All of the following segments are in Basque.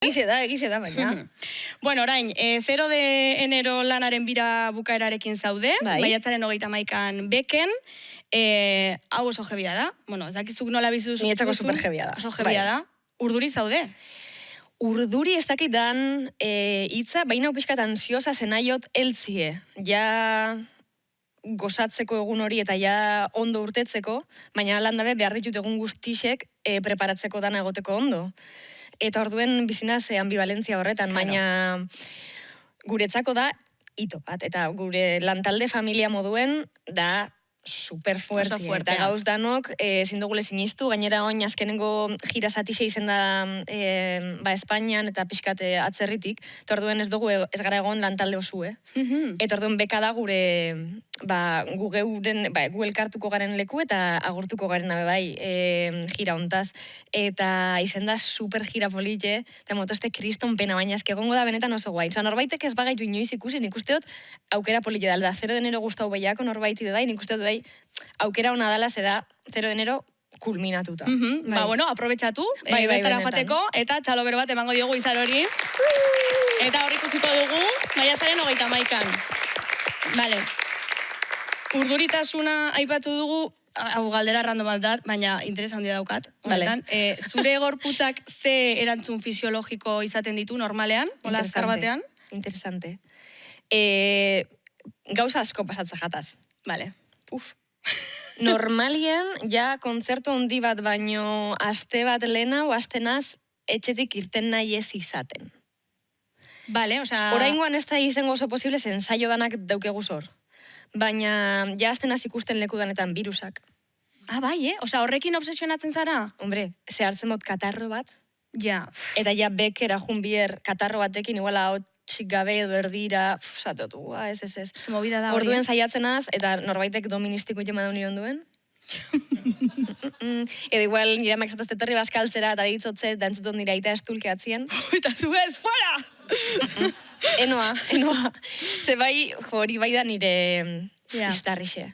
Egize da, baina. Bueno, orain, 0 de enero lanaren bira bukaerarekin zaude, maiatzaren 31an beken, hau oso jebia da. Bueno, ez dakizuk nola bizuz. Niretzako super jebia da. Oso jebia da. Urduri zaude? Urduri ez dakit dan hitza, baina pixkat ansiosa zenaiot eltzie. Ja gozatzeko egun hori eta ja ondo urtetzeko, baina landabe behar ditut egun guztisek preparatzeko dana egoteko ondo. Eta orduen bizinaz ambivalentzia horretan, baina guretzako da hito bat. Eta gure lantalde familia moduen da superfuerte. Eta gauz danok ezin dugule sinistu, gainera oin azkenengo gira zatixe izen da Espainian eta pixkat atzerritik. Eta orduen ez dugu ez gara egon lantalde osue. Eta orduen beka da gure gu elkartuko garen leku eta agurtuko garen bai gira hontaz. Eta izen da super gira polite, eta motozte kriston pena, baina ezke egongo da benetan oso guai. Osa, norbaitek ez bagaitu inoiz ikusi, nik usteot aukera polite da. 0 de enero guztau behiako norbaiti da, nik usteot bai aukera hona dala zeda 0 de enero kulminatuta. Ba, bueno, aprobetxatu, bertara joateko, eta txalo bero bat emango diogu izar hori. Eta hor ikusiko dugu, maiatzaren 31an. Vale. Urduritasuna aipatu dugu, hau galdera random bat da, baina interes handia daukat. Zure gorputzak ze erantzun fisiologiko izaten ditu normalean, hola azkar batean? Interesante. Gauza asko pasatza jataz. Vale. Normalien, ja kontzertu handi bat baino aste bat lehena o astenaz etxetik irten nahi ez izaten. Vale, osea... Oraingoan ez da izango oso posible ensaio danak daukegu zor. Baina ja astenaz ikusten leku danetan virusak. Ah, bai, Osea, horrekin obsesionatzen zara? Hombre, ze hartzen dut katarro bat. Ja. Eta ja bekera junbier katarro batekin iguala txik gabe edo erdira, zateotu, ez. Movida da hori. Orduen saiatzenaz, eta norbaitek doministiko jema daun ironduen. Edo igual nire amak zatozte torri baskaltzera eta ditzotze, da entzutut nire aita estulkeatzien. Eta zu ez, fuera! Enoa. Ze bai, hori bai da nire istarrixe.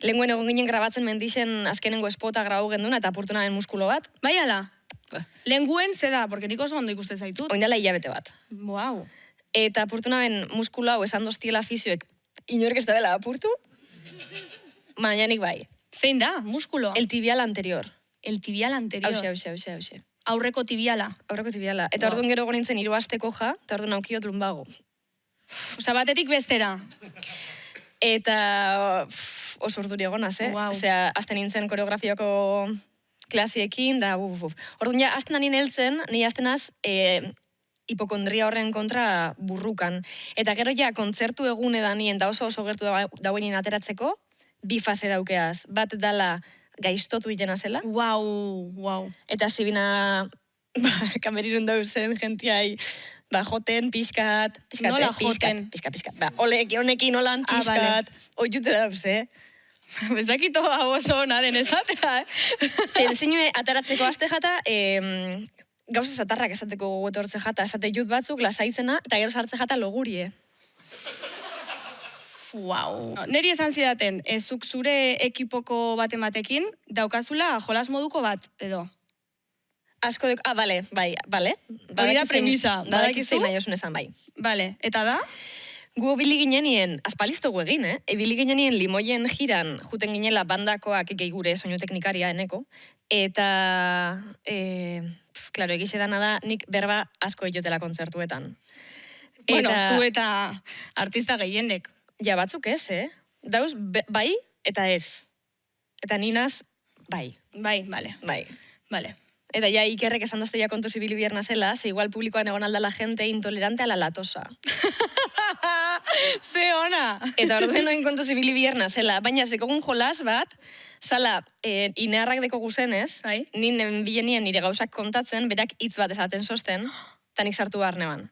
Lenguen egon ginen grabatzen mendixen azkenengo espota grabau genduna eta apurtu naben muskulo bat. Bai ala? Lenguen ze da, porque nik oso ondo ikuste zaitut. Oindala hilabete bat. Wow. Eta apurtu naben muskulu hau esan doztiela fizioek inork ez da bela apurtu, baina nik bai. Zein da, muskulo? El tibial anterior. El tibial anterior? Hauxe. Aurreko tibiala? Aurreko tibiala. Eta orduan gero gonintzen 3 asteko ja, eta orduan aukiot lumbago. Osa, batetik bestera? Eta oso urduri egonaz, Osea, azten nintzen koreografiako klasiekin, da Orduan ja, azten anien heltzen, ni aztenaz hipokondria horren kontra burrukan. Eta gero ja, kontzertu egun edanien, da oso gertu dauenin ateratzeko, 2 fase daukeaz. Bat dala gaiztotu itena zela. Wow. Eta zibina kamerirun dauzen gentiai, joten, pixkat. Nola joten? Pixkat. Honekin holan pixkat. Oiute dauz, Bezakito hau oso onaren esatea, Zinue ataratzeko aste jata, gauza zatarrak esateko gogoetortze jata, esate jut batzuk, lasaitzena, eta gero sartze jata logurie. Wow. Neri esan zidaten, zuk zure ekipoko batekin, daukazula jolas moduko bat, edo? Asko duk, bale. Hori da premisa. Badakizein nahi osun esan, bai. Bale, eta da? Gu bili ginenien, aspaliztogu egin, Bili ginenien limoien jiran, juten ginela bandakoak gehi gure soinu teknikaria eneko, eta, klaro, egize dana da, nik berba asko egotela kontzertuetan. Bueno, zu eta artista gehienek. Ja, batzuk ez, Dauz, bai, eta ez. Eta ninaz, bai. Bai, bale. Eta ja, ikerrek esan dozte ja kontu zibili bierna zela, ze igual publikoan egon alda la gente intolerante a la latosa. Ze ona! Eta orduen noin kontu zibili bierna zela, baina zekogun jolas bat, zala, inearrak deko guzenez, ninen bilenien nire gauzak kontatzen, berak hitz bat esaten sosten, eta nik sartu behar neban.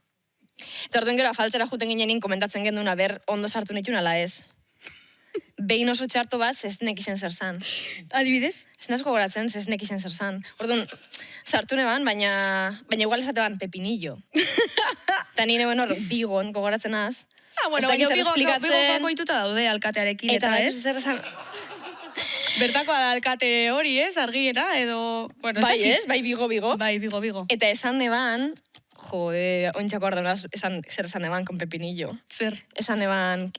Eta orduen gero afaltzera juten ginenin komentatzen genduna, ber ondo sartu netxun ala ez. Behin oso txarto bat, zeznek izen zer zan. Adibidez? Ez nazko goratzen, zeznek izen zer zan. Orduan, sartu neban, baina igual esate ban pepinillo. Eta nire hor bigon gogoratzen az. Bueno, baina bigoko ituta daude alkatearekin, eta ez? Zer esan... Bertakoa da alkate hori, argiera, edo... Bai, ez? Bai, bigo. Bai, bigo. Eta esan neban, Jo, ointxako ardonaz, zer esan eban con pepinillo. Zer? Esan eban,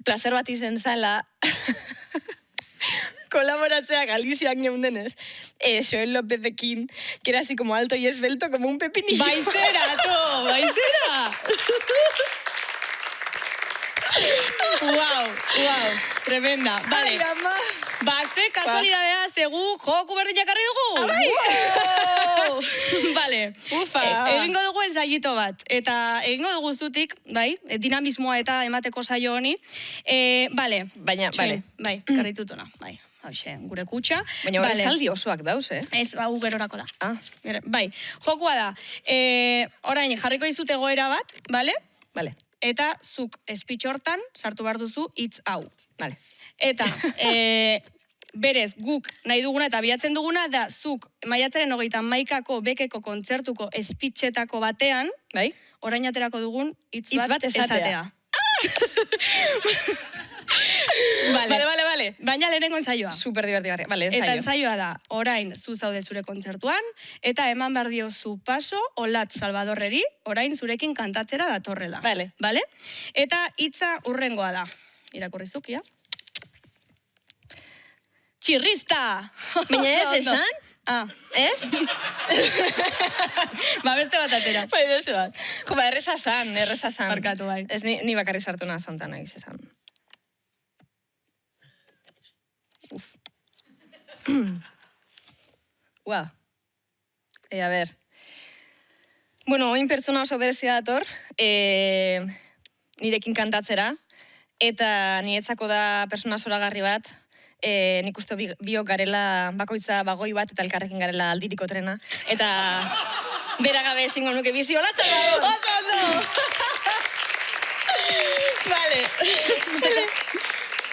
placer bat izen zala, colaboratzea Galizian geundenez, Joel Lópezekin, que era así como alto y esbelto, como un pepinillo. Baizera, to, baizera! Wow, tremenda. Vale. Ai, ama. Ze kasualidadea, zegu joku berdinak jarri dugu. Wow! Vale. Ufa. Egingo dugu ensaiito bat. Eta egingo dugu zutik, bai, dinamismoa eta emateko saio honi. Vale. Baina, vale. Bai, karritutona, bai. Hauxe, gure kutxa. Baina horre saldi osoak dauz, Ez, gerorako da. Ah. Bai, jokua da. Orain, jarriko dizute egoera bat, bale? Vale. Eta zuk speech hortan sartu behar duzu hitz hau. Vale. Eta, berez, guk nahi duguna eta bilatzen duguna da zuk maiatzaren 31ko bekeko kontzertuko speechetako batean, Bai? orain aterako dugun hitz Hitz bat bat esatea. Vale. Baina lehenengo ensaioa. Super divertigarria. Vale, ensaio. Eta ensaioa da, orain zu zaude zure kontzertuan, eta eman behar diozu paso Olat Salvadorreri, orain zurekin kantatzera datorrela. Vale. Vale? Eta hitza urrengoa da. Irakurrizukia. Txirrista! Baina ez esan? Ah, Ez? beste bat atera. Bai, beste bat. Jo, erresa san. Barkatu, bai. Ez ni bakarri sartu nahi zontan egiz esan. Ua. A ber. Bueno, oin pertsona oso berezia dator, nirekin kantatzera, eta niretzako da persona zoragarri bat, nik uste biok garela bakoitza bagoi bat eta elkarrekin garela aldiriko trena, eta bera gabe ezingo nuke bizi, hola Salvador! Oso ondo! Vale.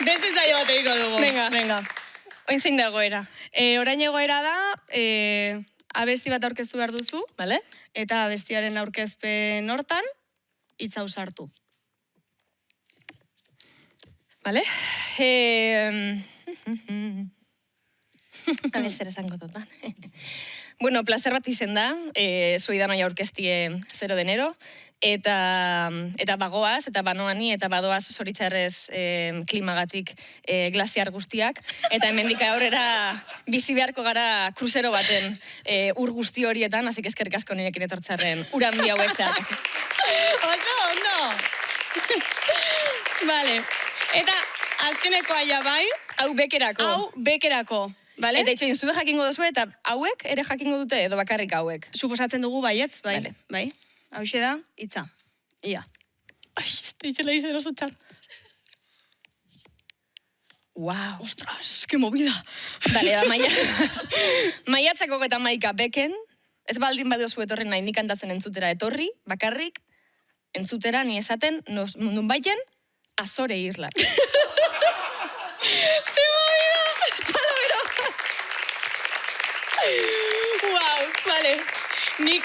Beste ensaio bat egiko dugu. Venga. Oin zein da egoera. Orain egoera da, abesti bat aurkeztu behar duzu, Vale? eta abestiaren aurkezpen hortan, hitz hau sartu. Vale? A ver, zer esango dutan. Bueno, placer bat izen da, zuidan oia aurkeztie 0 de enero, eta bagoaz, eta banoani, eta badoaz zoritxarrez klimagatik glaziar guztiak, eta hemendik aurrera bizi beharko gara kruzero baten ur guzti horietan, hasi eskerrik asko nirekin etortzarren uran bi hauek zeak. Oso ondo! Vale. Eta azkeneko aia bai? Hau bekerako. Hau bekerako. Vale? Eta itxoin, zue jakingo duzu eta hauek ere jakingo dute edo bakarrik hauek. Suposatzen dugu baietz, bai. Vale. Bai. Hauxe da, hitza. Ia. Ai, itxela izen oso txar. Wow. Ostras, que movida. Vale, maiatzako eta maika beken, ez baldin badio zu etorri nahi nik kantatzen entzutera etorri, bakarrik, entzutera ni esaten, nun baien, Azore irlak. Wow, vale. Nik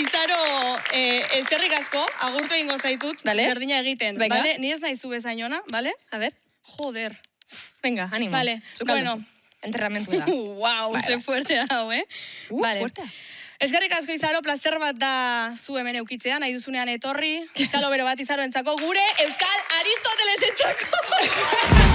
izaro eskerrik asko, agurtu egingo zaitut, Vale. berdina egiten. Venga. Vale? Ni ez nahi zu bezainona, vale? A ver. Joder. Venga, animo. Vale, bueno. Enterramentu da. Wow, Vale. ze fuerte hau, Vale. Fuerte. Eskerrik asko izaro, plazer bat da zu hemen eukitzea, nahi duzunean etorri. Txalo bero bat izaro entzako, gure Euskal Aristoteles entzako.